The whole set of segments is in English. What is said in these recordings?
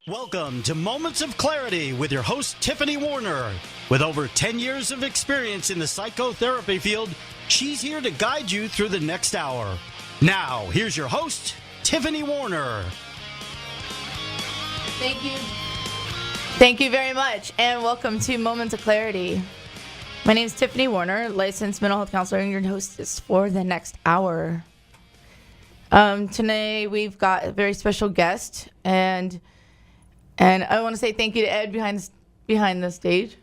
Welcome to Moments of Clarity with your host, Tiffany Werhner. With over 10 years of experience in the psychotherapy field, she's here to guide you through the next hour. Now, here's your host, Tiffany Werhner. Thank you. Thank you very much, and welcome to Moments of Clarity. My name is Tiffany Werhner, licensed mental health counselor, and your hostess for the next hour. Today, we've got a very special guest, and I want to say thank you to Ed behind the stage.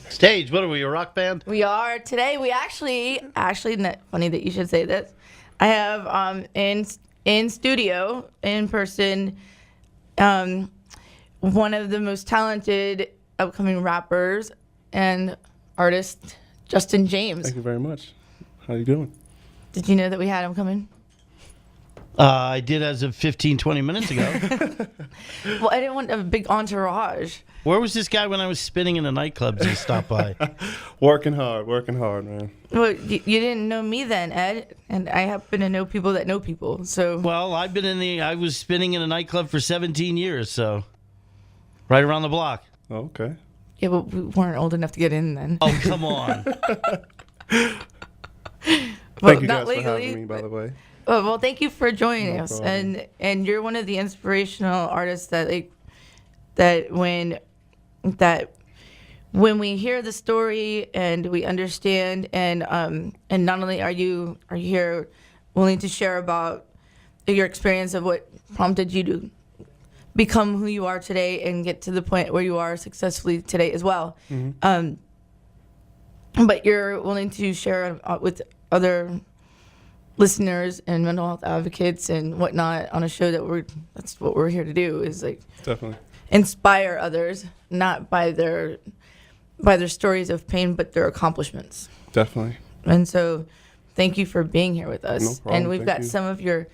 Stage, what are we, a rock band? We are. Today, we actually, funny that you should say this, I have in studio, in person, one of the most talented upcoming rappers and artist, Justin James. Thank you very much. How you doing? Did you know that we had him coming? I did as of 15, 20 minutes ago. Well, I didn't want a big entourage. Where was this guy when I was spinning in the nightclubs he stopped by? Working hard, man. Well, you didn't know me then, Ed, and I happen to know people that know people, so... Well, I was spinning in a nightclub for 17 years, so right around the block. Oh, okay. Yeah, but we weren't old enough to get in then. Oh, come on. Thank you guys for having me, by the way. Well, thank you for joining us, problem. and you're one of the inspirational artists that when we hear the story and we understand, and not only are you here willing to share about your experience of what prompted you to become who you are today and get to the point where you are successfully today as well, but you're willing to share with other listeners and mental health advocates and whatnot on a show that's what we're here to do, is like Definitely inspire others, not by their stories of pain, but their accomplishments. Definitely. And so thank you for being here with us. No problem. And we've got some of your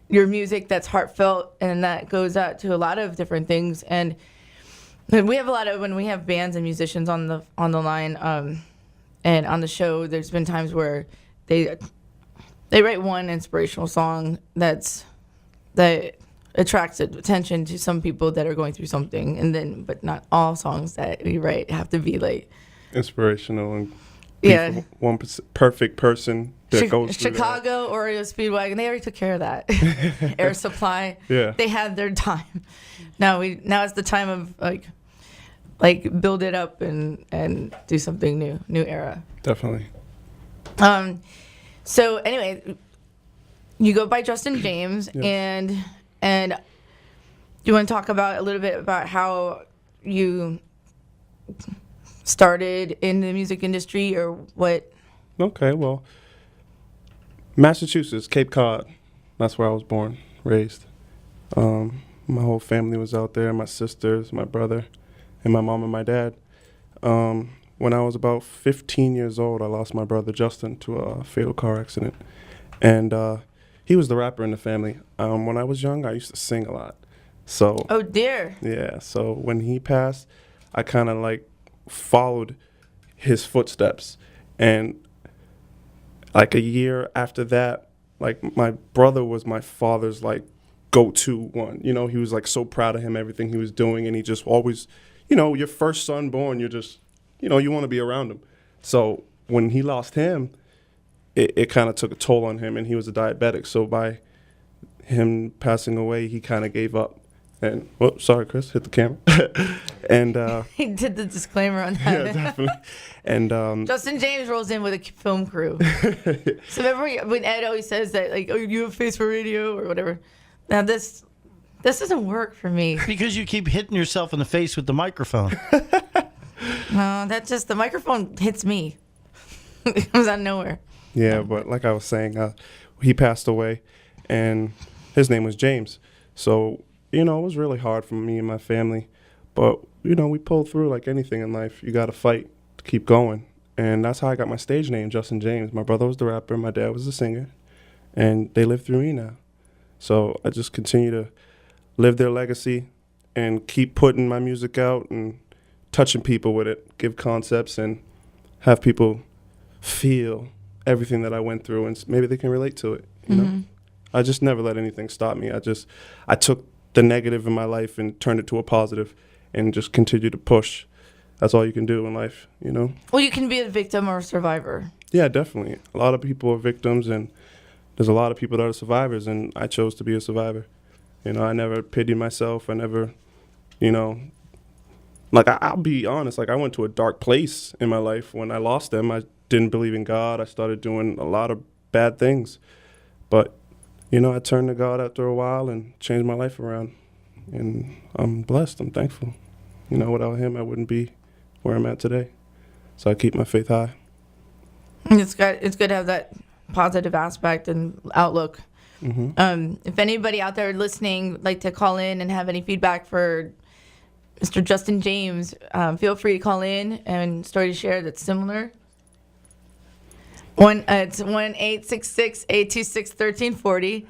music that's heartfelt and that goes out to a lot of different things. And we have when we have bands and musicians on the line and on the show, there's been times where they write one inspirational song that attracts attention to some people that are going through something, but not all songs that we write have to be like inspirational and one perfect person that goes through Chicago, Oreo Speedwagon. They already took care of that. Air Supply. Yeah. They had their time. Now it's the time of like build it up and do something new era. Definitely. So anyway, you go by Justin James, Yes. and you want to talk about a little bit about how you started in the music industry or what? Okay, well, Massachusetts, Cape Cod, that's where I was born, raised. My whole family was out there, my sisters, my brother, and my mom and my dad. When I was about 15 years old, I lost my brother Justin to a fatal car accident. And he was the rapper in the family. When I was young, I used to sing a lot. So, Oh dear. yeah, so when he passed, I kind of like followed his footsteps. And like a year after that, like my brother was my father's like go-to one. You know, he was like so proud of him, everything he was doing. And he just always, your first son born, you're just, you want to be around him. So when he lost him, it kind of took a toll on him, and he was a diabetic. So by him passing away, he kind of gave up. And, sorry, Chris, hit the camera. And He did the disclaimer on that. yeah, definitely. And Justin James rolls in with a film crew. So remember when Ed always says that, like, oh, you have a face for radio or whatever. Now this doesn't work for me. Because you keep hitting yourself in the face with the microphone. No, that's just the microphone hits me. It comes out of nowhere. yeah, but like I was saying, he passed away, and his name was James. So, it was really hard for me and my family. But, we pulled through like anything in life. You got to fight to keep going. And that's how I got my stage name, Justin James. My brother was the rapper, my dad was the singer, and they live through me now. So I just continue to live their legacy and keep putting my music out and touching people with it, give concepts, and have people feel everything that I went through, and maybe they can relate to it, you know? I just never let anything stop me. I took the negative in my life and turn it to a positive and just continue to push. That's all you can do in life, you know? Well, you can be a victim or a survivor. Yeah, definitely. A lot of people are victims, and there's a lot of people that are survivors, and I chose to be a survivor. You know, I never pitied myself. I never, you know, like I'll be honest, like I went to a dark place in my life when I lost them. I didn't believe in God. I started doing a lot of bad things. But, you know, I turned to God after a while and changed my life around. And I'm blessed. I'm thankful. You know, without him, I wouldn't be where I'm at today. So I keep my faith high. It's good to have that positive aspect and outlook. Mm-hmm. If anybody out there listening would like to call in and have any feedback for Mr. Justin James, feel free to call in and story to share that's similar. It's 1-866-826-1340.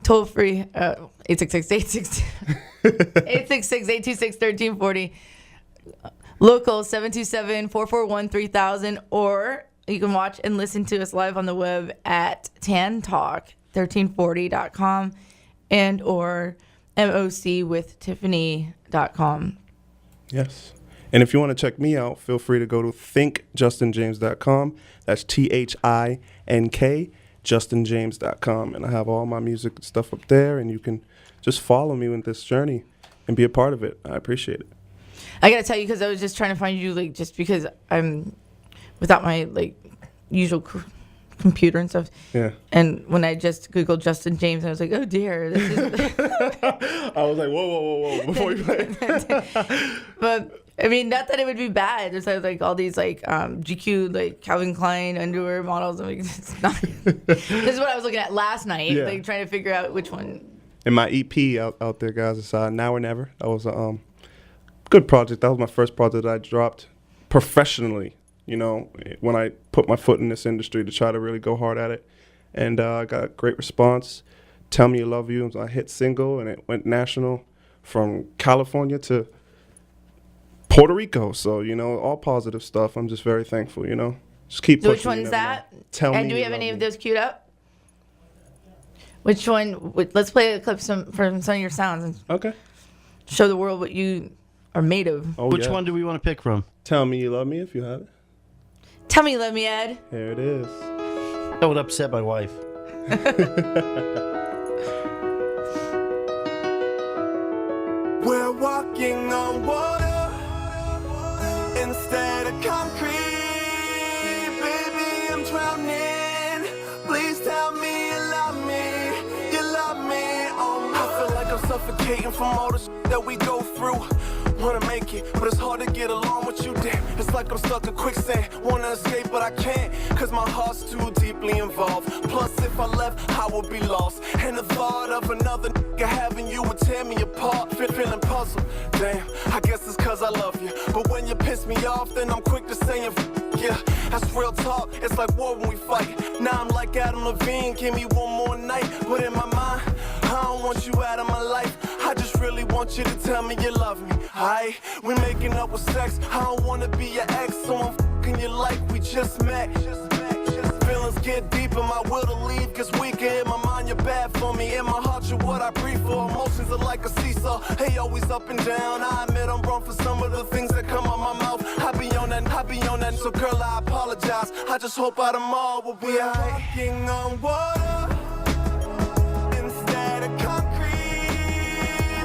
Toll free 866-826-1340. Local 727-441-3000, or you can watch and listen to us live on the web at tantalk1340.com and or mocwithtiffany.com. Yes. And if you want to check me out, feel free to go to thinkjustinjames.com. That's THINK, justinjames.com. And I have all my music and stuff up there, and you can just follow me with this journey and be a part of it. I appreciate it. I got to tell you, because I was just trying to find you, like, just because I'm without my, like, usual computer and stuff. Yeah. And when I just Googled Justin James, I was like, oh, dear. This is I was like, whoa, before you play. But, I mean, not that it would be bad. There's, like, all these, like, GQ, like, Calvin Klein underwear models. I'm like, it's not. This is what I was looking at last night, like, trying to figure out which one. And my EP out there, guys, is Now or Never. That was a good project. That was my first project that I dropped professionally, you know, when I put my foot in this industry to try to really go hard at it. And I got a great response. Tell Me You Love You was a hit single, and it went national from California to Puerto Rico. So, you know, all positive stuff. I'm just very thankful, you know. Just keep pushing. Which one's that? Tell Me. And do we have any of those queued up? Which one? Let's play a clip from some of your sounds and show the world what you are made of. Oh, Which one do we want to pick from? Tell Me You Love Me, if you have it. Tell Me You Love Me, Ed. Here it is. That would upset my wife. We're walking on water instead of concrete. Baby, I'm drowning. Please tell me you love me. You love me. Oh, I feel like I'm suffocating from all the shit that we go through. Wanna make it, but it's hard to get along with you, damn. It's like I'm stuck in quicksand. Wanna escape, but I can't, cause my heart's too deeply involved. Plus, if I left, I would be lost. And the thought of another nigga having you would tear me apart. Feeling puzzled, damn, I guess it's cause I love you. But when you piss me off, then I'm quick to say yeah, that's real talk. It's like war when we fight. Now I'm like Adam Levine, give me one more night. But in my mind, I don't want you out of my life. I just really want you to tell me you love me. Aight, we making up with sex. I don't wanna be your ex, so I'm fucking you like we just met. Feelings get deeper, my will to leave gets weaker. In my mind, you're bad for me. In my heart, you're what I breathe for. Emotions are like a seesaw, hey, always up and down. I admit I'm wrong for some of the things that come out my mouth. I be on that. So girl, I apologize. I just hope out of all will be alright. Walking on water instead of concrete.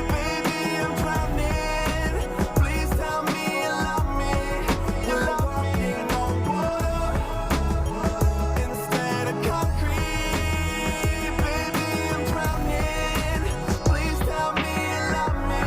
Baby, I'm drowning. Please tell me you love me. You love me. Walking on water instead of concrete. Baby, I'm drowning. Please tell me you love me.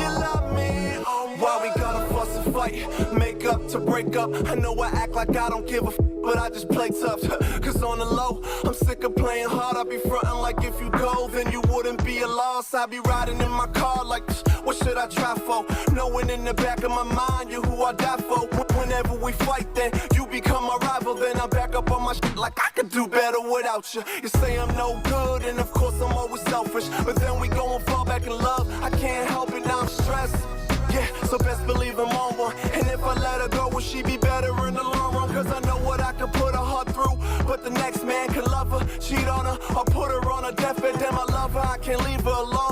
You love me. Oh, why we gotta fuss and fight? Make up to break up. I know I act like I don't give a but I just play tough. Cause on the low, I'm sick of playing hard. I be frontin' like if you go, then you wouldn't be a loss. I be riding in my car like, what should I try for? Knowing in the back of my mind, you're who I die for. Whenever we fight, then you become my rival. Then I back up on my shit like I could do better without you. You say I'm no good, and of course I'm always selfish. But then we go and fall back in love. I can't help it, now I'm stressed. Yeah, so best believe I'm on one. And if I let her go, will she be better in the long run? Cause I know what I could put her heart through. But the next man could love her, cheat on her, or put her on a deathbed. Damn, I love her, I can't leave her alone.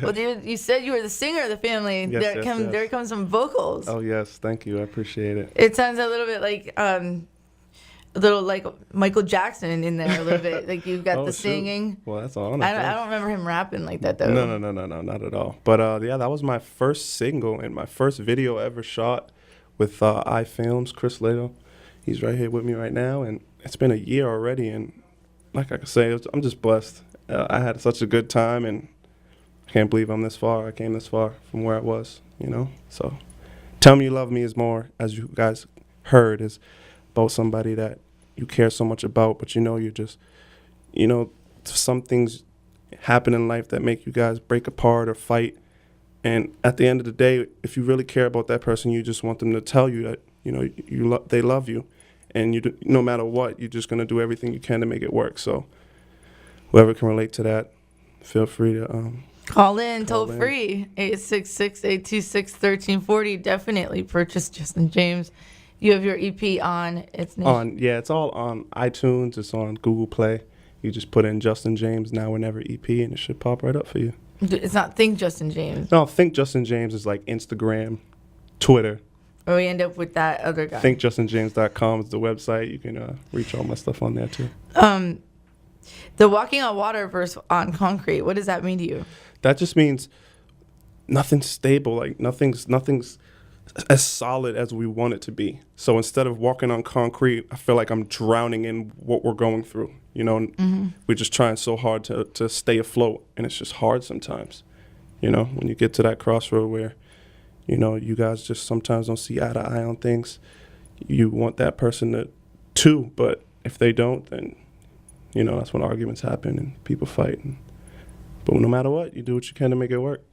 Well, you said you were the singer of the family. Yes, yes. There comes some vocals. Oh, yes. Thank you. I appreciate it. It sounds a little bit like Michael Jackson in there a little bit. Like you've got the singing. Well, that's all. I don't remember him rapping like that though. No, not at all. But yeah, that was my first single and my first video ever shot with iFilms, Chris Lato. He's right here with me right now, and it's been a year already. And like I could say, I'm just blessed. I had such a good time, and I can't believe I'm this far. I came this far from where I was, So, Tell Me You Love Me is more, as you guys heard, is about somebody that you care so much about, but you're just, some things happen in life that make you guys break apart or fight. And at the end of the day, if you really care about that person, you just want them to tell you that, they love you. And no matter what, you're just going to do everything you can to make it work. So whoever can relate to that, feel free to call in toll free 866-826-1340. Definitely purchase Justin James. You have your EP on. It's all on iTunes. It's on Google Play. You just put in Justin James Now or Never EP, and it should pop right up for you. It's not Think Justin James. No, Think Justin James is like Instagram, Twitter. Or we end up with that other guy. ThinkJustinJames.com is the website. You can reach all my stuff on there too. The walking on water versus on concrete. What does that mean to you? That just means nothing's stable. Like nothing's as solid as we want it to be. So instead of walking on concrete, I feel like I'm drowning in what we're going through. We're just trying so hard to stay afloat, and it's just hard sometimes. When you get to that crossroad where, you guys just sometimes don't see eye to eye on things. You want that person to, but if they don't, then, that's when arguments happen and people fight. But no matter what, you do what you can to make it work.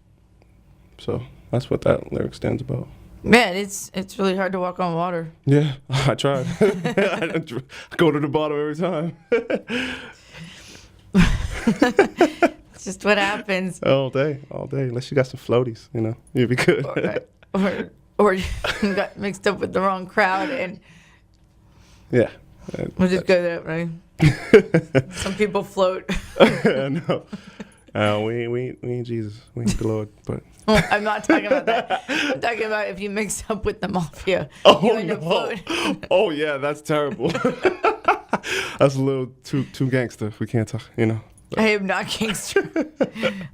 So that's what that lyric stands about. Man, it's really hard to walk on water. Yeah, I tried. I go to the bottom every time. It's just what happens. All day. Unless you got some floaties, you'll be good. Or you got mixed up with the wrong crowd, and yeah, we'll just go that way. Some people float. No, we ain't Jesus. We ain't the Lord, but. I'm not talking about that. I'm talking about if you mix up with the mafia. You end up floating. Oh yeah, that's terrible. That's a little too gangster. We can't talk, I am not gangster.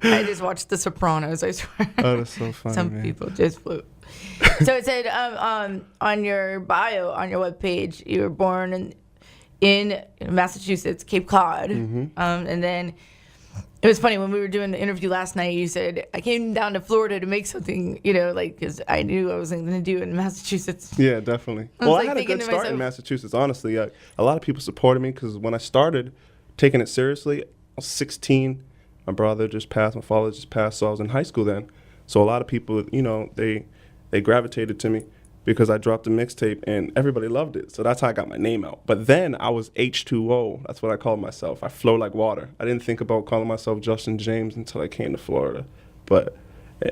I just watched The Sopranos, I swear. Oh, that's so funny. Some people just float. So it said on your bio, on your webpage, you were born in Massachusetts, Cape Cod. Mm-hmm. And then it was funny when we were doing the interview last night. You said I came down to Florida to make something, because I knew I wasn't going to do it in Massachusetts. Yeah, definitely. I had a good start in Massachusetts. Honestly, a lot of people supported me because when I started taking it seriously, I was 16. My brother just passed. My father just passed. So I was in high school then. So a lot of people, they gravitated to me because I dropped a mixtape and everybody loved it. So that's how I got my name out. But then I was H2O. That's what I called myself. I flow like water. I didn't think about calling myself Justin James until I came to Florida. But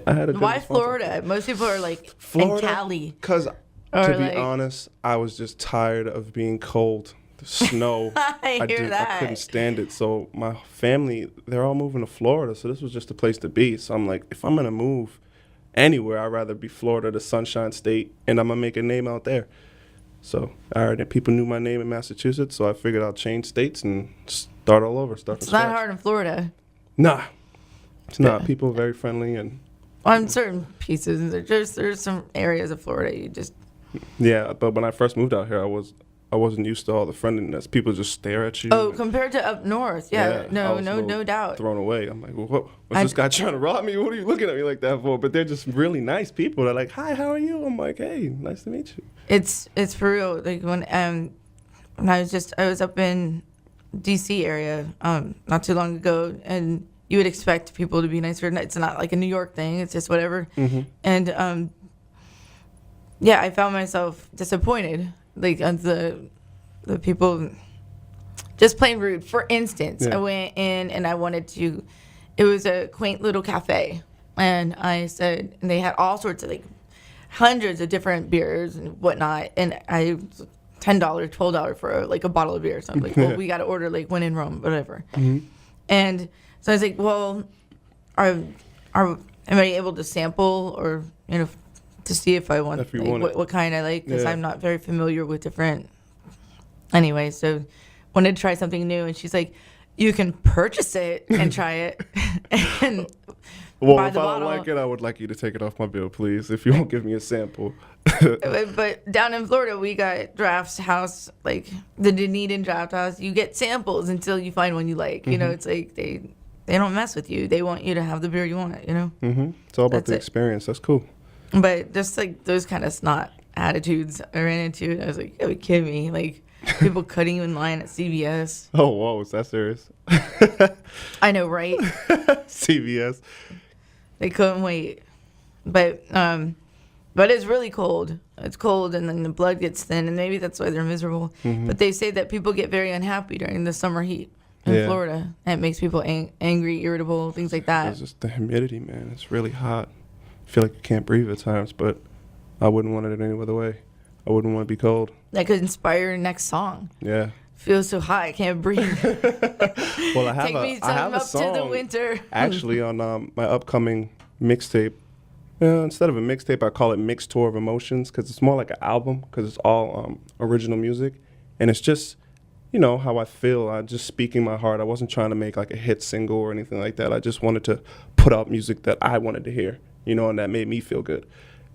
I had a good Why response. Florida? Most people are like Florida, in Cali. Because to be honest, I was just tired of being cold. The snow. I couldn't stand it. So my family, they're all moving to Florida. So this was just a place to be. So I'm like, if I'm going to move anywhere, I'd rather be Florida, the Sunshine State, and I'm going to make a name out there. So I already, people knew my name in Massachusetts, so I figured I'll change states and start all over. It's not hard in Florida. Nah. It's not. People are very friendly. And on certain pieces, there's some areas of Florida you just... Yeah, but when I first moved out here, I wasn't used to all the friendliness. People just stare at you. Oh, compared to up north, yeah, no doubt. Thrown away. I'm like, well, was this guy trying to rob me? What are you looking at me like that for? But they're just really nice people. They're like, hi, how are you? I'm like, hey, nice to meet you. It's for real. Like when I was up in D.C. area not too long ago, and you would expect people to be nicer. It's not like a New York thing. It's just whatever. Mm-hmm. And yeah, I found myself disappointed. Like the people just plain rude. For instance, I went in and I wanted to. It was a quaint little cafe, and I said, and they had all sorts of like hundreds of different beers and whatnot, and I $10, $12 for like a bottle of beer. So I'm like, well, we got to order like when in Rome, whatever. Mm-hmm. And so I was like, well, am I able to sample or to see if I want, If you want what kind I like, because Yeah. I'm not very familiar with different. Anyway, so wanted to try something new, and she's like, "You can purchase it and try it." And Well, buy if the I don't bottle. like it, I would like you to take it off my bill, please. If you won't give me a sample. But down in Florida, we got Draft House, like the Dunedin Draft House. You get samples until you find one you like. It's like they don't mess with you. They want you to have the beer you want. It's all about That's the it. experience. That's cool. But just like those kind of snot attitudes I ran into, I was like, "Are you kidding me?" Like people cutting you in line at CVS. Oh, whoa, is that serious? I know, right? CVS. They couldn't wait. But it's really cold. It's cold, and then the blood gets thin, and maybe that's why they're miserable. But they say that people get very unhappy during the summer heat in Florida. And it makes people angry, irritable, things like that. It's just the humidity, man. It's really hot. I feel like you can't breathe at times, but I wouldn't want it any other way. I wouldn't want to be cold. That could inspire your next song. Yeah. Feels so hot, I can't breathe. Well, I have Take me I have a up song to the winter. actually on my upcoming mixtape. Instead of a mixtape, I call it Mixed Tour of Emotions because it's more like an album because it's all original music. And it's just, how I feel. I'm just speaking my heart. I wasn't trying to make like a hit single or anything like that. I just wanted to put out music that I wanted to hear, and that made me feel good.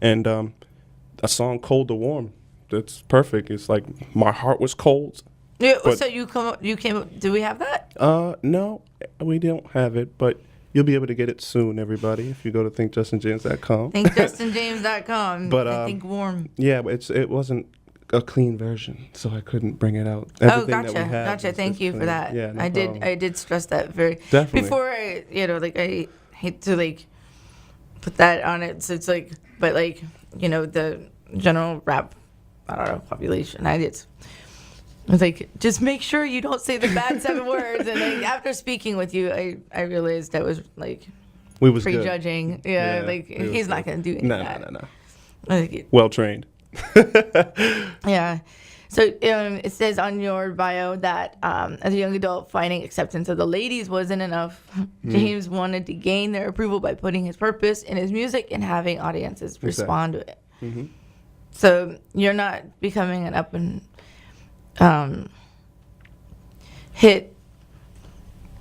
And a song, Cold to Warm, that's perfect. It's like my heart was cold. Yeah, But- so you came. Do we have that? No, we don't have it, but you'll be able to get it soon, everybody, if you go to thinkjustinjames.com. ThinkJustinJames.com. But, I think warm. Yeah, but it wasn't a clean version, so I couldn't bring it out. Oh, Everything gotcha, that we have gotcha. is Thank just you for clean. that. Yeah, no I problem. did stress that very Definitely. before I, I hate to put that on it. So it's like, but the general rap, I don't know, population. I was like, just make sure you don't say the bad 7 words. And after speaking with you, I realized that was We was good. prejudging. Yeah, we was he's not good. gonna do any No, of that. no. Like, Well trained. yeah. So it says on your bio that as a young adult, finding acceptance of the ladies wasn't enough. James wanted to gain their approval by putting his purpose in his music and having audiences respond to it. So you're not becoming an up and hit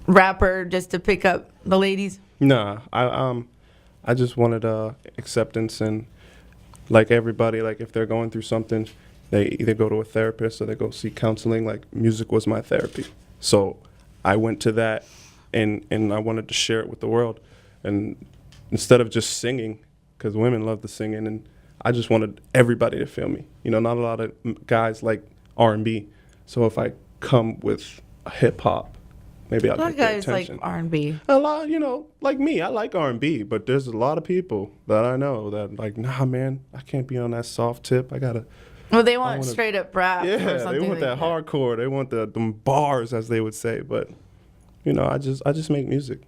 rapper just to pick up the ladies. Nah, I just wanted acceptance, and like everybody, like if they're going through something, they either go to a therapist or they go seek counseling. Like music was my therapy, so I went to that, and I wanted to share it with the world, and instead of just singing, because women love to sing, and I just wanted everybody to feel me. Not a lot of guys like R&B, so if I come with hip hop, maybe I'll A lot get of their guys like attention. R&B. A lot, like me, I like R&B, but there's a lot of people that I know that like, nah, man, I can't be on that soft tip. I gotta, Well, they want wanna- straight up rap. or yeah, something they want like that hardcore. They want them bars, as they would say. But I just make music.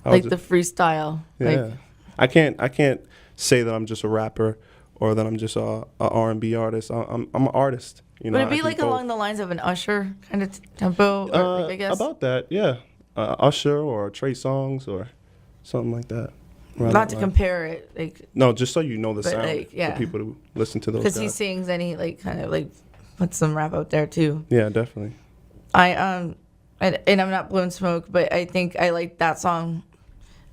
I like was the freestyle. yeah. I can't say that I'm just a rapper or that I'm just a R&B artist. I'm an artist. Would it be like along the lines of an Usher kind of tempo? Or, I guess. About that, yeah. Usher or Trey Songz or something like that. Right Not to line. compare it, No, just so you know the But, sound yeah. for people to listen to those because he guys. sings and he kind of puts some rap out there too. Yeah, definitely. And I'm not blowing smoke, but I think I like that song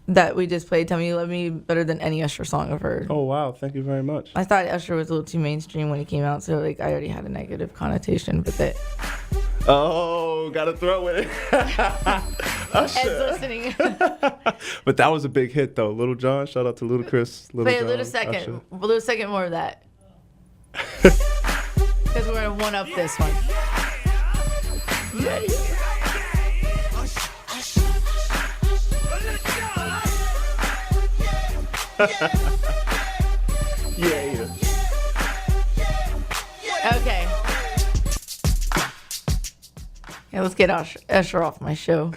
that we just played, "Tell Me You Love Me," better than any Usher song I've heard. Oh, wow. Thank you very much. I thought Usher was a little too mainstream when he came out, so I already had a negative connotation with it. Oh, got to throw it. Ed's listening. But that was a big hit, though. Little John, shout out to Ludacris. Wait a John, little second. Usher. A little second more of that. Because we're going to one-up this one. Yeah. Yeah. Okay. Yeah, let's get Usher off my show.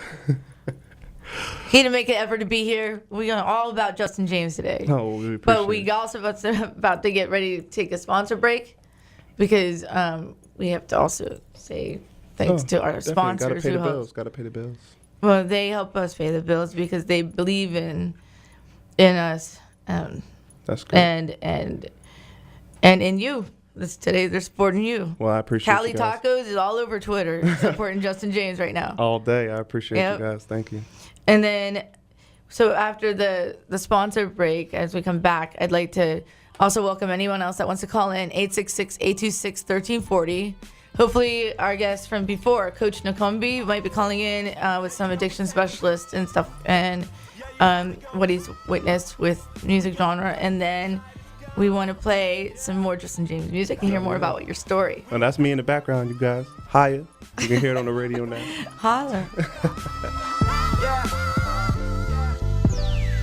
He didn't make an effort to be here. We're all about Justin James today. Oh, we appreciate But we it. also about to get ready to take a sponsor break because we have to also say thanks to our Definitely. sponsors Gotta pay the who help. bills. Gotta pay the bills. Well, they help us pay the bills because they believe in in us. That's good. And in you. Today they're supporting you. Well, I appreciate Cali you guys. Tacos is all over Twitter supporting Justin James right now. All day. I appreciate Yep. you guys. Thank you. And then, so after the sponsor break, as we come back, I'd like to also welcome anyone else that wants to call in, 866-826-1340. Hopefully our guest from before, Coach Nakumbi, might be calling in with some addiction specialists and stuff, and what he's witnessed with music genre. And then we want to play some more Justin James music and hear more about your story. And that's me in the background, you guys. Hiya. You can hear it on the radio now. Holla.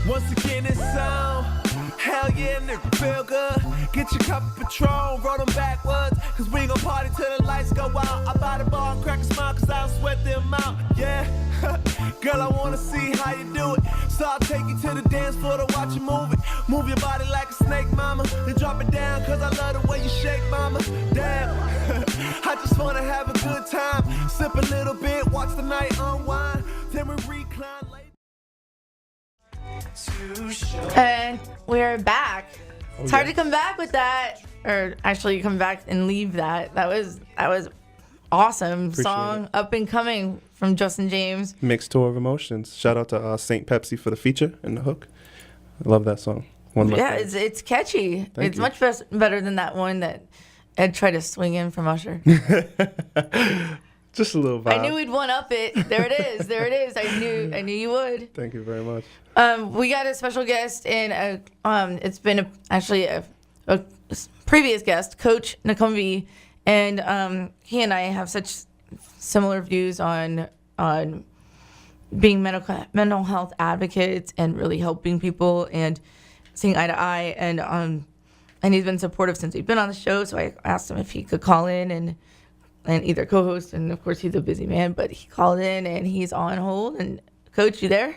Once again, it's on. Hell yeah, nigga, feel good. Get your cup of Patron, roll them backwards. Cause we gon' party till the lights go out. I buy the bar and crack a smile cause I don't sweat them out. Yeah, girl, I wanna see how you do it. So I'll take you to the dance floor to watch you move it. Move your body like a snake, mama. Then drop it down cause I love the way you shake, mama. Damn, I just wanna have a good time. Sip a little bit, watch the night unwind. Then we recline later. And we're back. It's hard to come back with that, or actually come back and leave that. That was awesome. Appreciate Song, it. Up and Coming from Justin James. Mixed tour of emotions. Shout out to St. Pepsi for the feature and the hook. I love that song. One of my Yeah, favorites. it's catchy. Thank It's you. much better than that one that Ed tried to swing in from Usher. Just a little vibe. I knew we'd one up it. There it is. There it is. I knew you would. Thank you very much. We got a special guest, and it's been actually a previous guest, Coach Nakumbi, and he and I have such similar views on being mental health advocates and really helping people and seeing eye to eye, and he's been supportive since we've been on the show. So I asked him if he could call in and either co-host, and of course he's a busy man, but he called in and he's on hold. And Coach, you there?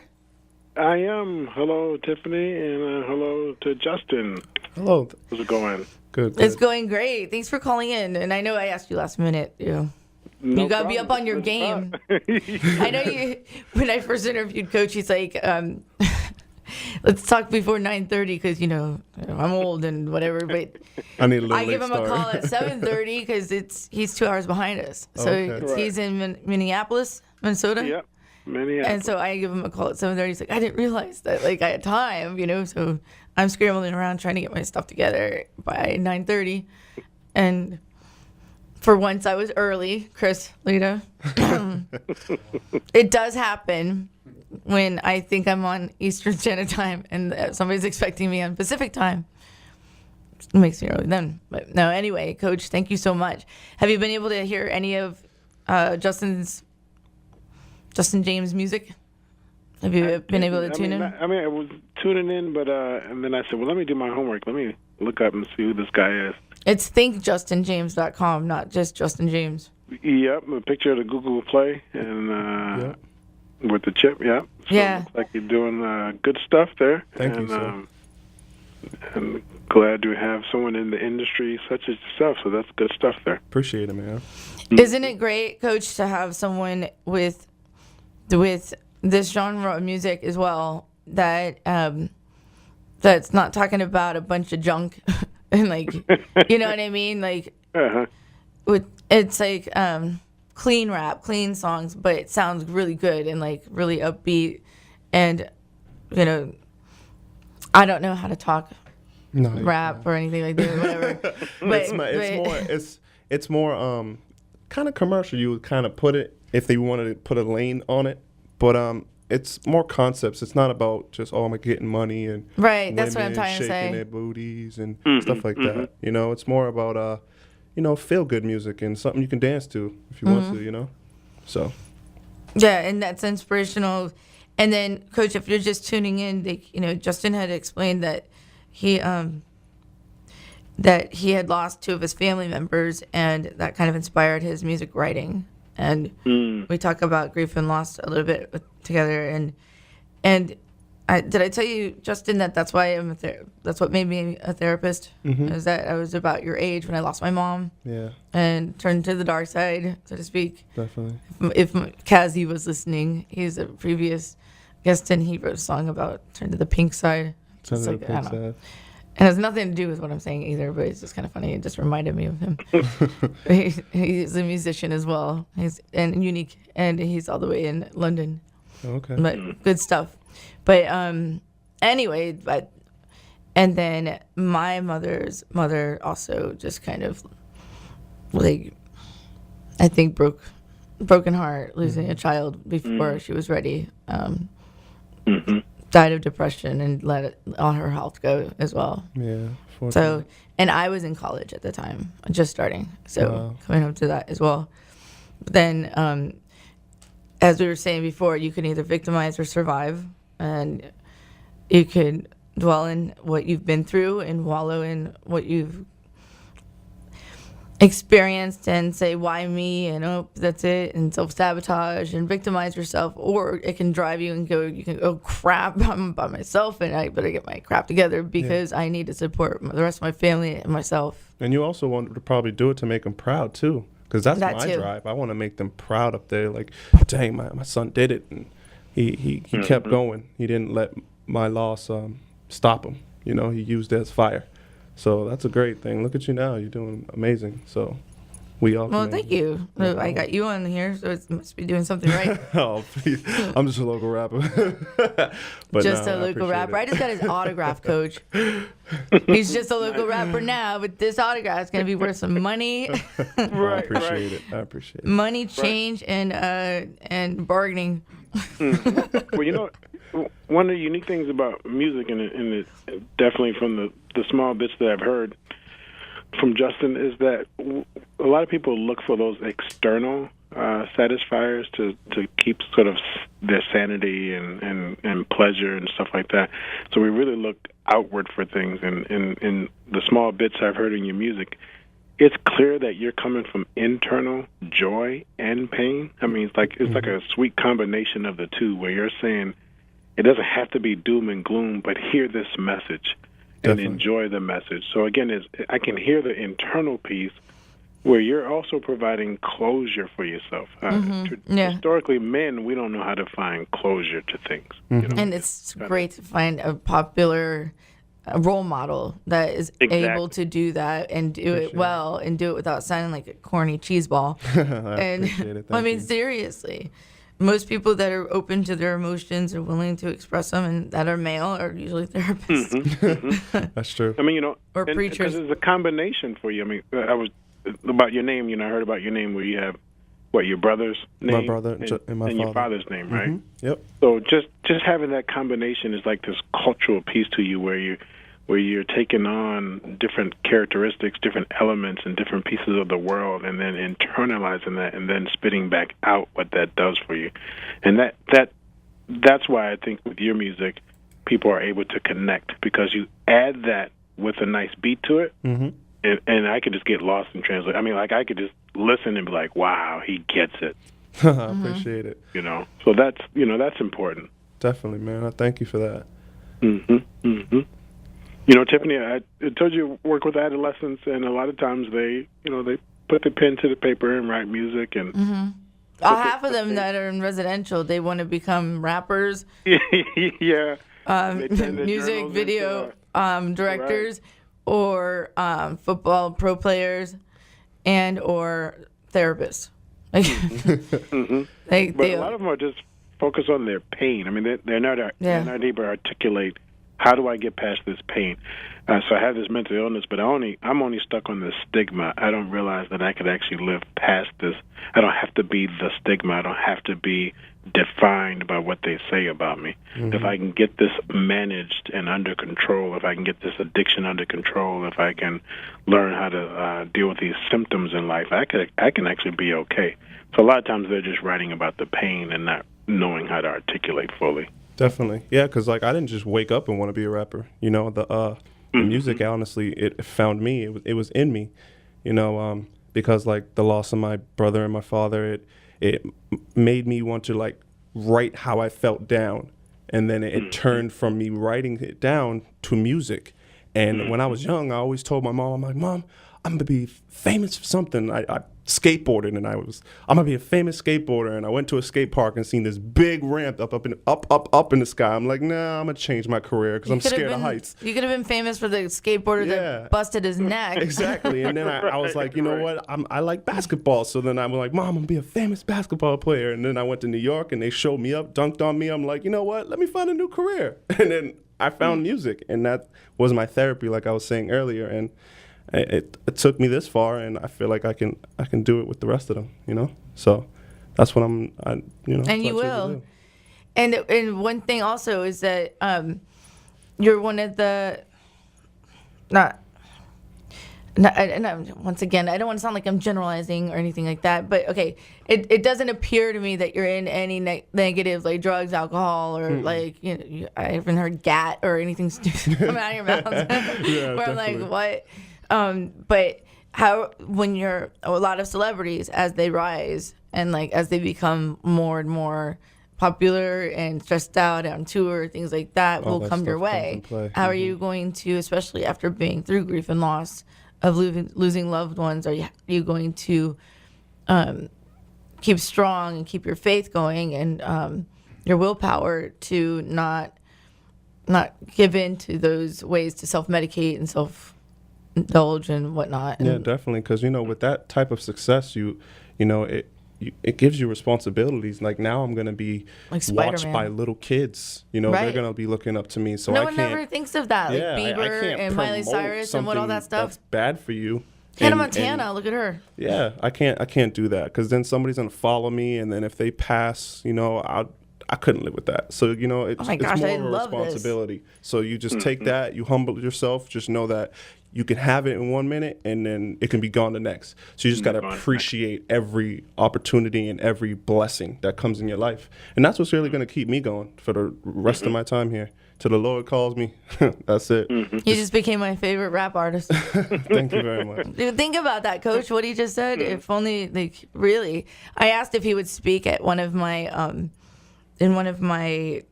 I am. Hello, Tiffany, and hello to Justin. Hello. How's it going? Good. It's going great. Thanks for calling in. And I know I asked you last minute. You got to be up on your game. I know you. When I first interviewed Coach, he's like, let's talk before 9:30 because I'm old and whatever. But I need a little I give him late a start. call at 7:30 because he's 2 hours behind us. So Okay. he's in Minneapolis, Minnesota. Yep. Minneapolis. And so I give him a call at 7:30. He's like, I didn't realize that I had time, So I'm scrambling around trying to get my stuff together by 9:30. And for once I was early, Chris, Lita. It does happen when I think I'm on Eastern Standard Time and somebody's expecting me on Pacific Time. It makes me early then. But no, anyway, Coach, thank you so much. Have you been able to hear any of Justin James music? Have you been able to tune in? I was tuning in, but and then I said, well, let me do my homework. Let me look up and see who this guy is. It's thinkjustinjames.com, not just Justin James. Yep, a picture of the Google Play and with the chip. Yeah. So Yeah. It looks like you're doing good stuff there. Thank you, sir. I'm glad to have someone in the industry such as yourself. So that's good stuff there. Appreciate it, man. Isn't it great, Coach, to have someone with this genre of music as well that that's not talking about a bunch of junk and you know what I mean? It's like clean rap, clean songs, but it sounds really good and really upbeat. And I don't know how to talk No, rap or anything like that, or whatever. It's more kind of commercial. You would kind of put it if they wanted to put a lane on it, but it's more concepts. It's not about just I'm getting money and Right, that's what I'm women trying to shaking say. their booties and stuff like that. It's more about feel good music and something you can dance to if you want to. So Yeah, and that's inspirational. And then, Coach, if you're just tuning in, Justin had explained that he had lost 2 of his family members, and that kind of inspired his music writing. And we talk about grief and loss a little bit together. And did I tell you, Justin, that's why that's what made me a therapist? Is that I was about your age when I lost my mom. yeah, And turned to the dark side, so to speak. definitely. If Kazi was listening, he's a previous guest and he wrote a song about turn to the pink side. It's like, I don't know. It has nothing to do with what I'm saying either, but it's just kind of funny. It just reminded me of him. He's a musician as well. He's and unique, and he's all the way in London. Okay. But good stuff. But anyway, and then my mother's mother also just kind of like, I think broken heart, losing a child before she was ready. Died of depression and let all her health go as well. Yeah. So, and I was in college at the time, just starting. So coming up to that as well. But then, as we were saying before, you can either victimize or survive, and you could dwell in what you've been through and wallow in what you've experienced and say, why me? And oh, that's it. And self-sabotage and victimize yourself. Or it can drive you and you can go, crap, I'm by myself and I better get my crap together because I need to support the rest of my family and myself. And you also want to probably do it to make them proud too. Because that's That my too. drive. I want to make them proud up there. Like, dang, my son did it. And he kept going. He didn't let my loss stop him. You know, he used it as fire. So that's a great thing. Look at you now. You're doing amazing. So we all. Well, thank you. I got you on here, so it must be doing something right. Oh, please. I'm just a local rapper. But Just no, a local rapper. it. I just got his autograph, coach. He's just a local rapper now, but this autograph is going to be worth some money. I appreciate it. I appreciate it. Money, change, and bargaining. Well, you know, one of the unique things about music, and definitely from the small bits that I've heard from Justin, is that a lot of people look for those external satisfiers to keep sort of their sanity and pleasure and stuff like that. So we really look outward for things. And in the small bits I've heard in your music, it's clear that you're coming from internal joy and pain. I mean, it's like a sweet combination of the two, where you're saying it doesn't have to be doom and gloom, but hear this message and enjoy the message. So again, I can hear the internal piece where you're also providing closure for yourself. Historically, men, we don't know how to find closure to things. You know? And it's great to find a popular role model that is able to do that and do it well and do it without sounding like a corny cheeseball. I mean, seriously. Most people that are open to their emotions and willing to express them and that are male are usually therapists. That's true. I mean, you know, or preachers. Because it's a combination for you. I mean, I was about your name. You know, I heard about your name where you have your brother's name, my brother, and my your father's name, right? Mm-hmm. Yep. So just having that combination is like this cultural piece to you, where you're taking on different characteristics, different elements, and different pieces of the world, and then internalizing that, and then spitting back out what that does for you. And that's why I think with your music, people are able to connect, because you add that with a nice beat to it, and I could just get lost in translation. I mean, like, I could just listen and be like, wow, he gets it. I appreciate it. You know, so that's important. Definitely, man. I thank you for that. You know, Tiffany, I told you work with adolescents, and a lot of times they put the pen to the paper and write music. And half of them that are in residential, they want to become rappers. Yeah. Music video directors, or football pro players, and or therapists. But a lot of them are just focused on their pain. I mean, they're not able to articulate, how do I get past this pain? So I have this mental illness, but I'm only stuck on the stigma. I don't realize that I could actually live past this. I don't have to be the stigma. I don't have to be defined by what they say about me. If I can get this managed and under control, if I can get this addiction under control, if I can learn how to deal with these symptoms in life, I can actually be okay. So a lot of times they're just writing about the pain and not knowing how to articulate fully. Definitely. Yeah, because, like, I didn't just wake up and want to be a rapper. You know, the music, honestly, it found me. It was in me, you know, because, like, the loss of my brother and my father, it made me want to, like, write how I felt down. And then it turned from me writing it down to music. And when I was young, I always told my mom, I'm like, Mom, I'm going to be famous for something. I skateboarded, and I'm going to be a famous skateboarder. And I went to a skate park and seen this big ramp up in the sky. I'm like, nah, I'm going to change my career because I'm scared of heights. You could have been famous for the skateboarder that busted his neck. Exactly. And then I was like, you know what? I like basketball. So then I was like, Mom, I'm going to be a famous basketball player. And then I went to New York, and they showed me up, dunked on me. I'm like, you know what? Let me find a new career. And then I found music, and that was my therapy, like I was saying earlier. And it took me this far, and I feel like I can do it with the rest of them, you know. So that's what And you will. And one thing also is that you're one of the once again, I don't want to sound like I'm generalizing or anything like that, but okay, it doesn't appear to me that you're in any negative, like drugs, alcohol, or like, I haven't heard gat or anything stupid coming out of your mouth. Yeah, where I'm like, what? But how, when you're a lot of celebrities, as they rise and like as they become more and more popular and stressed out on tour, things like that will come your way. How are you going to, especially after being through grief and loss of losing loved ones, are you going to keep strong and keep your faith going and your willpower to not give in to those ways to self-medicate and self-indulge and whatnot? Yeah, definitely, because with that type of success, it gives you responsibilities. Like now I'm going to be watched by little kids. They're going to be looking up to me. So no one ever thinks of that. Like Bieber and Miley Cyrus and what all that stuff. That's bad for you. Hannah Montana, look at her. Yeah, I can't do that, because then somebody's going to follow me, and then if they pass, I couldn't live with that. So, it's more of a responsibility. So you just take that, you humble yourself, just know that you can have it in 1 minute and then it can be gone the next. So you just got to appreciate every opportunity and every blessing that comes in your life. And that's what's really going to keep me going for the rest of my time here. Till the Lord calls me. That's it. You just became my favorite rap artist. Thank you very much. Think about that, Coach, what he just said. If only, really. I asked if he would speak at one of my, in one of my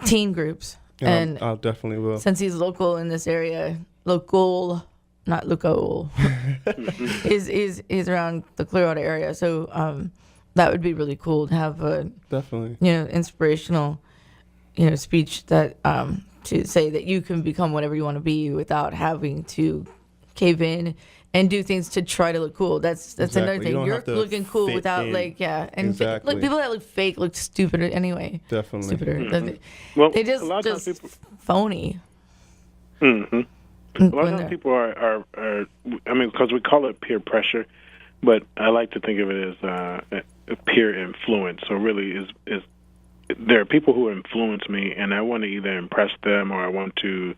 teen groups. Yeah, and I'll definitely will. Since he's local in this area, not local, is around the Clearwater area. So that would be really cool to have a definitely inspirational speech that to say that you can become whatever you want to be without having to cave in and do things to try to look cool. That's another thing. You're looking cool without and look, people that look fake look stupid anyway. Definitely stupider. Mm-hmm. Well, they just a lot of times people, phony. Mm-hmm. A lot of times people are because we call it peer pressure, but I like to think of it as a peer influence. So really, is there are people who influence me, and I want to either impress them or I want to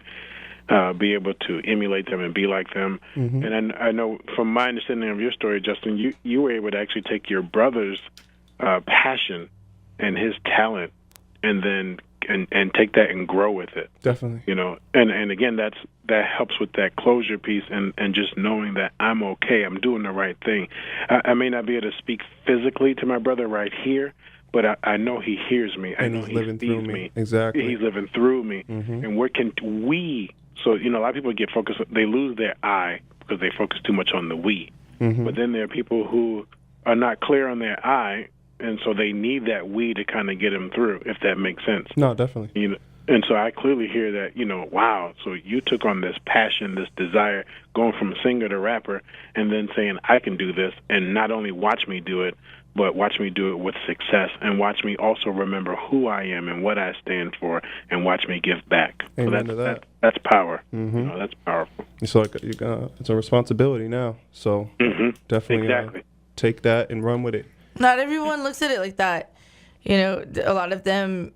be able to emulate them and be like them. Mm-hmm. And I know from my understanding of your story, Justin, you were able to actually take your brother's passion and his talent and then and take that and grow with it. Definitely. And again, that helps with that closure piece and just knowing that I'm okay, I'm doing the right thing. I may not be able to speak physically to my brother right here, but I know he hears me. I know he's living through me. Exactly. He's living through me. Mm-hmm. And where can we? So, a lot of people get focused. They lose their I because they focus too much on the we. Mm-hmm. But then there are people who are not clear on their I, and so they need that we to kind of get them through, if that makes sense. No, definitely. And so I clearly hear that, wow, so you took on this passion, this desire, going from singer to rapper, and then saying, I can do this, and not only watch me do it, but watch me do it with success, and watch me also remember who I am and what I stand for, and watch me give back. Amen so that's power. Mm-hmm. That's powerful. So it's a responsibility now. So definitely take that and run with it. Not everyone looks at it like that. A lot of them,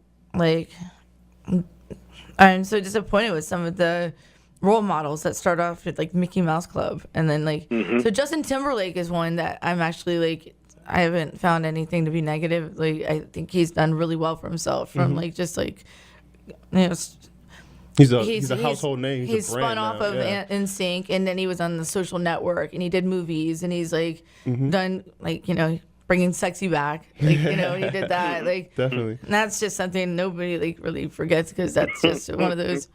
I'm so disappointed with some of the role models that start off with Mickey Mouse Club, and then so Justin Timberlake is one that I'm actually I haven't found anything to be negative. I think he's done really well for himself from he's a household name. He's spun off of NSYNC, and then he was on The Social Network, and he did movies, and he's done bringing sexy back. He did that. Definitely. And that's just something nobody really forgets, because that's just one of those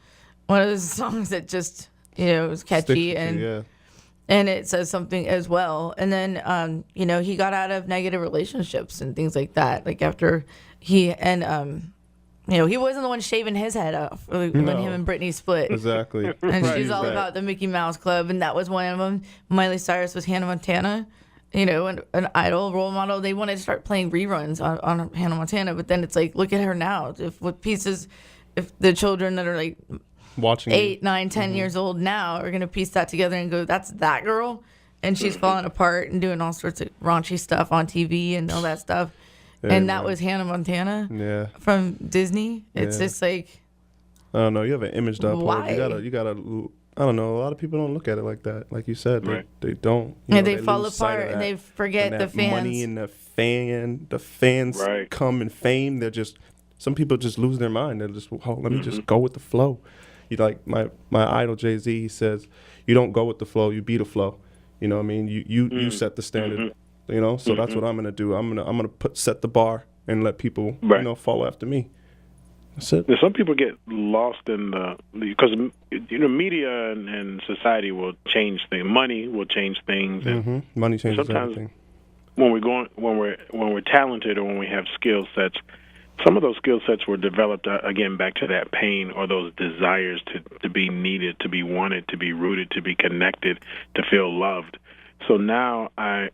one of those songs that just, was catchy and it says something as well. And then, he got out of negative relationships and things like that. Like after he wasn't the one shaving his head off when him and Britney split. Exactly. And she's all about the Mickey Mouse Club, and that was one of them. Miley Cyrus was Hannah Montana, an idol role model. They wanted to start playing reruns on Hannah Montana, but then it's like, look at her now. If the children that are like watching 8, 9, 10 years old now are going to piece that together and go, that's that girl? And she's falling apart and doing all sorts of raunchy stuff on TV and all that stuff. And that was Hannah Montana from Disney. It's just like, I don't know. You have an image to uphold. Why? You gotta. I don't know. A lot of people don't look at it like that. Like you said, they don't. They fall apart and they forget the fans. Money and the fans come in fame. They're just, some people just lose their mind. They're just, let me just go with the flow. You like my idol Jay-Z. He says, you don't go with the flow. You be the flow. You know what I mean? You set the standard. So that's what I'm gonna do. I'm gonna set the bar and let people follow after me. That's it. Some people get lost in because media and society will change things. Money will change things. And money changes sometimes everything. When we're talented or when we have skill sets, some of those skill sets were developed again back to that pain or those desires to be needed, to be wanted, to be rooted, to be connected, to feel loved. So now my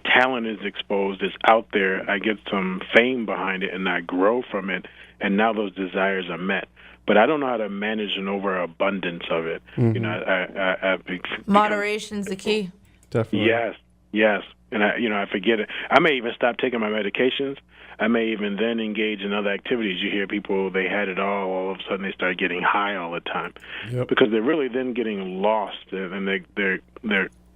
talent is exposed, it's out there, I get some fame behind it, and I grow from it, and now those desires are met. But I don't know how to manage an overabundance of it. Moderation's the key. Definitely. Yes. And I forget it. I may even stop taking my medications. I may even then engage in other activities. You hear people, they had it all of a sudden they start getting high all the time. Yep. Because they're really then getting lost, and they're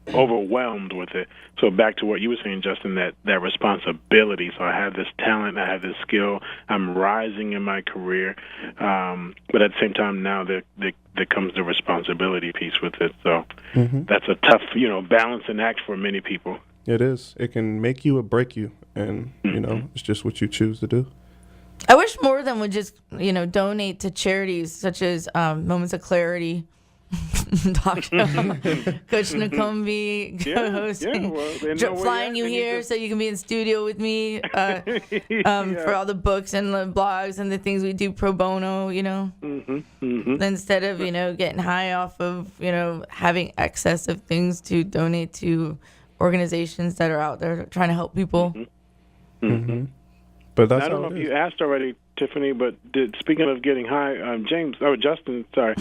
overwhelmed with it. So back to what you were saying, Justin, that responsibility. So I have this talent, I have this skill, I'm rising in my career, but at the same time now there comes the responsibility piece with it. So that's a tough, balancing act for many people. It is. It can make you or break you, and it's just what you choose to do. I wish more of them would just, donate to charities such as Moments of Clarity, Coach Nakombi hosting, flying you here so you can be in studio with me for all the books and the blogs and the things we do pro bono, instead of, getting high off of, having excess of things to donate to organizations that are out there trying to help people. But that's I don't know if you asked already, Tiffany, but speaking of getting high, Justin, sorry.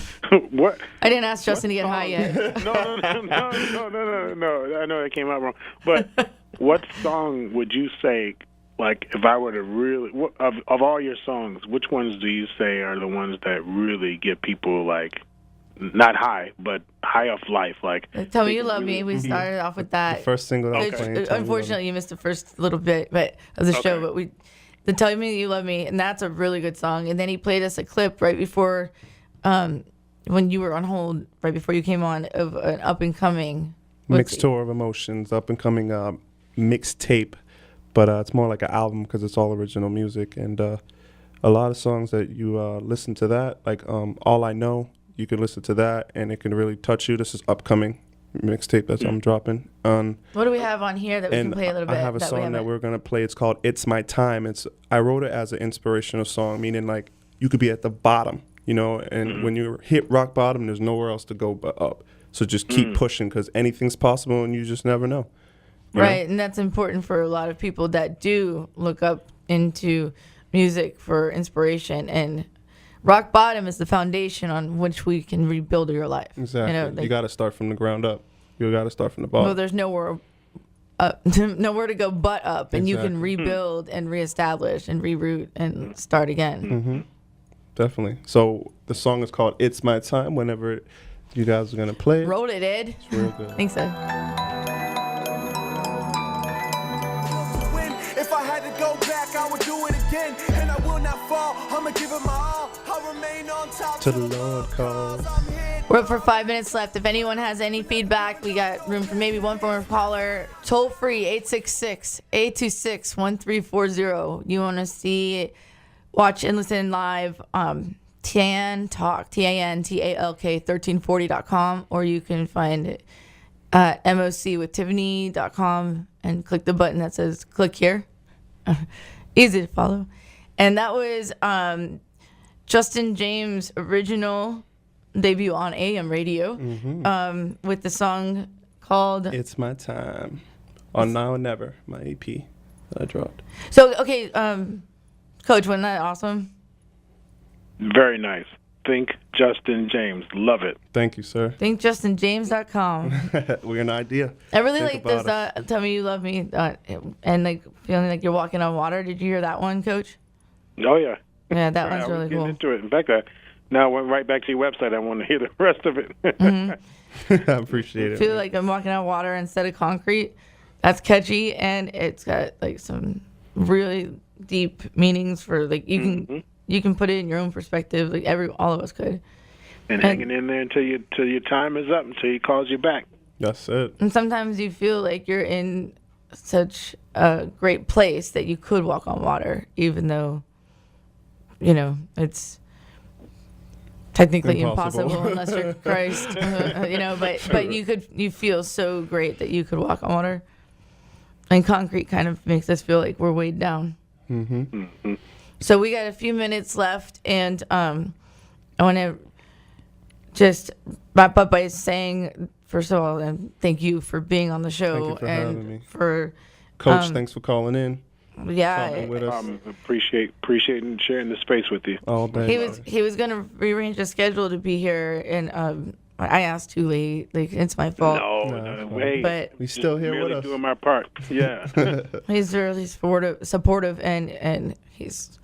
What? I didn't ask Justin to get high yet. No. I know that came out wrong. But what song would you say, like, if I were to really, of all your songs, which ones do you say are the ones that really get people, like, not high, but high off life? Like, Tell Me You Love Me. We started off with that. The first single that I was playing. Unfortunately, you missed the first little bit of the show, but the Tell Me You Love Me, and that's a really good song. And then he played us a clip right before, when you were on hold, right before you came on, of an up-and-coming mixed tour of emotions, up-and-coming mixtape. But it's more like an album because it's all original music. And a lot of songs that you listen to that, like All I Know, you can listen to that, and it can really touch you. This is upcoming mixtape that I'm dropping. What do we have on here that we can play a little bit? I have a song that we're going to play. It's called It's My Time. I wrote it as an inspirational song, meaning like you could be at the bottom, and when you hit rock bottom, there's nowhere else to go but up. So just keep pushing because anything's possible and you just never know. Right, and that's important for a lot of people that do look up into music for inspiration, and rock bottom is the foundation on which we can rebuild your life. Exactly. You got to start from the ground up. You got to start from the bottom. Well, there's nowhere to go but up, and you can rebuild and reestablish and reroute and start again. Definitely. So the song is called It's My Time. Whenever you guys are going to play it. Roll it, Ed. It's real good. Thanks, Ed. If I had to go back, I would do it again, and I will not fall. I'ma give it my all. I'll remain on top till the Lord calls. We're up for 5 minutes left. If anyone has any feedback, we got room for maybe one more caller. Toll free 866-826-1340. You want to see, watch, and listen live? Tantalk, TANTALK1340.com, or you can find it at mocwithtiffany.com and click the button that says click here. Easy to follow. And that was Justin James' original debut on AM radio, with the song called It's My Time on Now or Never, my EP that I dropped. So, okay, Coach, wasn't that awesome? Very nice. Think Justin James. Love it. Thank you, sir. ThinkJustinJames.com. We're an idea. I really Think like about this. Tell me you love me, and like feeling like you're walking on water. Did you hear that one, Coach? Oh, yeah. Yeah, that I one's was really getting cool. into it. In fact, now I went right back to your website. I want to hear the rest of it. I appreciate it. Feel man. like I'm walking on water instead of concrete. That's catchy, and it's got like some really deep meanings for like you can put it in your own perspective. Like all of us could. And hanging in there until your time is up, until he calls you back. That's it. And sometimes you feel like you're in such a great place that you could walk on water, even though, it's technically impossible unless you're Christ, but you feel so great that you could walk on water. And concrete kind of makes us feel like we're weighed down. Mm-hmm. So we got a few minutes left, and I want to just wrap up by saying, first of all, thank you for being on the show. Thank you for having me. For Coach, thanks for calling in. Yeah, talking with us. Appreciating sharing the space with you all day. He was gonna rearrange the schedule to be here, and I asked too late. Like, it's my fault. No way. But he's still here with us. Doing my part. Yeah. He's really supportive, and he's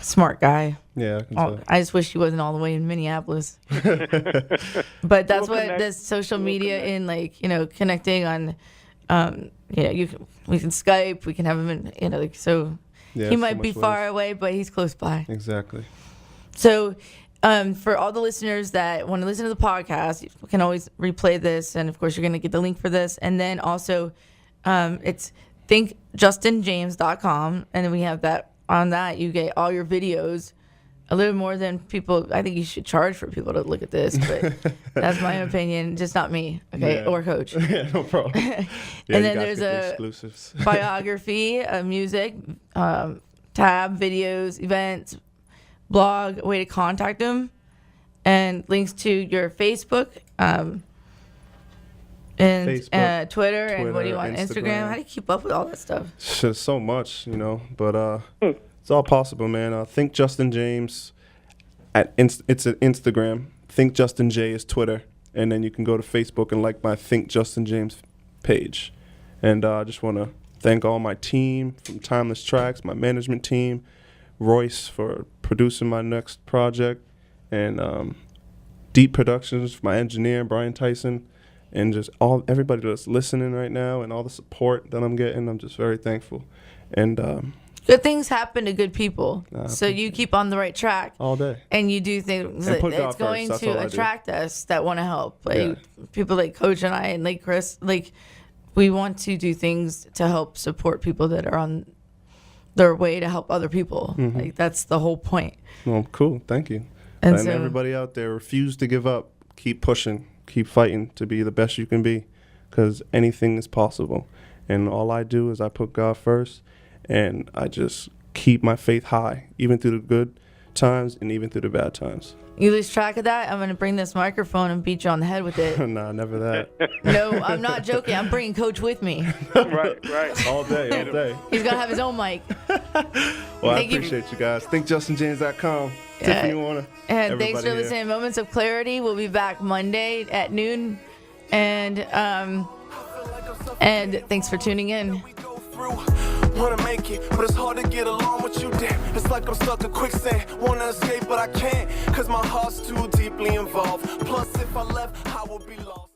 a smart guy. Yeah. I just wish he wasn't all the way in Minneapolis. But that's what this social media in, connecting on. We can Skype. We can have him in. So he might be far away, but he's close by. Exactly. So. For all the listeners that want to listen to the podcast, you can always replay this, and of course you're going to get the link for this. And then also, it's thinkjustinjames.com, and then we have that. On that, you get all your videos, a little more than people. I think you should charge for people to look at this, but that's my opinion, just not me, okay, or Coach. Yeah, no problem. And then there's a biography, music, tab, videos, events, blog, way to contact him, and links to your Facebook, and Twitter, and what do you want, Instagram? How do you keep up with all that stuff? So much, but it's all possible, man. Think Justin James it's an Instagram. Think Justin J is Twitter, and then you can go to Facebook and like my Think Justin James page. And I just want to thank all my team from Timeless Tracks, my management team, Royce for producing my next project, and Deep Productions, my engineer, Brian Tyson, and just everybody that's listening right now and all the support that I'm getting. I'm just very thankful. And good things happen to good people. So you keep on the right track all day. And you do things that's going to attract us that want to help. People like Coach and I and like Chris, we want to do things to help support people that are on their way to help other people. Mm-hmm. That's the whole point. Well, cool. Thank you. And everybody out there, refuse to give up. Keep pushing. Keep fighting to be the best you can be, because anything is possible. And all I do is I put God first, and I just keep my faith high, even through the good times and even through the bad times. You lose track of that, I'm going to bring this microphone and beat you on the head with it. Nah, never that. No, I'm not joking. I'm bringing Coach with me. Right. All day. He's going to have his own mic. Well, I appreciate you guys. ThinkJustinJames.com. Tiffany Werhner. And thanks for listening to Moments of Clarity. We'll be back Monday at noon. And thanks for tuning in. Wanna make it, but it's hard to get along with you, damn. It's like I'm stuck in quicksand. Wanna escape, but I can't, cause my heart's too deeply involved. Plus, if I left, I would be lost.